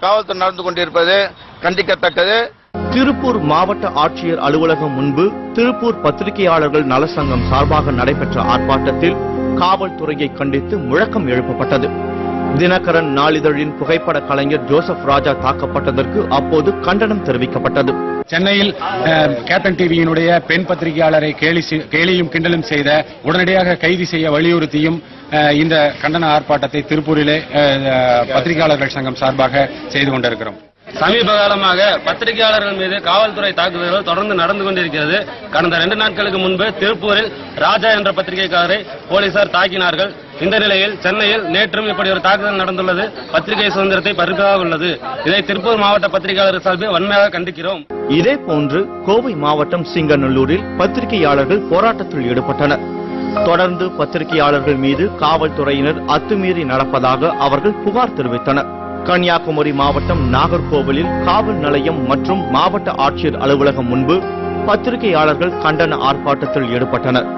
காவல்துறை நடந்து கொண்டிருப்பது கண்டிக்கத்தக்கது. திருப்பூர் மாவட்ட ஆட்சியர் அலுவலகம் முன்பு திருப்பூர் பத்திரிகையாளர்கள் நலசங்கம் சார்பாக நடைபெற்ற ஆர்ப்பாட்டத்தில் காவல்துறையை கண்டித்து முழக்கம் எழுப்பப்பட்டது. தினகரன் நாளிதழின் புகைப்பட கலைஞர் ஜோசப் ராஜா தாக்கப்பட்டதற்கு அப்போது கண்டனம் தெரிவிக்கப்பட்டது. சென்னையில் கேப்டன் டிவியினுடைய பெண் பத்திரிகையாளரை கேலியும் கிண்டலும் செய்த உடனடியாக கைது செய்ய வலியுறுத்தியும் இந்த கண்டன ஆர்ப்பாட்டத்தை திருப்பூரிலே பத்திரிகையாளர்கள் சங்கம் சார்பாக செய்து கொண்டிருக்கிறோம். சமீப காலமாக பத்திரிகையாளர்கள் மீது காவல்துறை தாக்குதல்கள் தொடர்ந்து நடந்து கொண்டிருக்கிறது. கடந்த 2 நாட்களுக்கு முன்பு திருப்பூரில் ராஜா என்ற பத்திரிகைக்காரரை போலீசார் தாக்கினார்கள். இந்த நிலையில் சென்னையில் நேற்றும் இப்படி ஒரு தாக்குதல் நடந்துள்ளது பத்திரிகை சுதந்திரத்தை பறிப்பதாக உள்ளது. இதை திருப்பூர் மாவட்ட பத்திரிகையாளர் சார்பில் வன்மையாக கண்டிக்கிறோம். இதே போன்று கோவை மாவட்டம் சிங்கநல்லூரில் பத்திரிகையாளர்கள் போராட்டத்தில் ஈடுபட்டனர். தொடர்ந்து பத்திரிகையாளர்கள் மீது காவல்துறையினர் அத்துமீறி நடப்பதாக அவர்கள் புகார் தெரிவித்தனர். கன்னியாகுமரி மாவட்டம் நாகர்கோவிலில் காவல் நிலையம் மற்றும் மாவட்ட ஆட்சியர் அலுவலகம் முன்பு பத்திரிகையாளர்கள் கண்டன ஆர்ப்பாட்டத்தில் ஈடுபட்டனர்.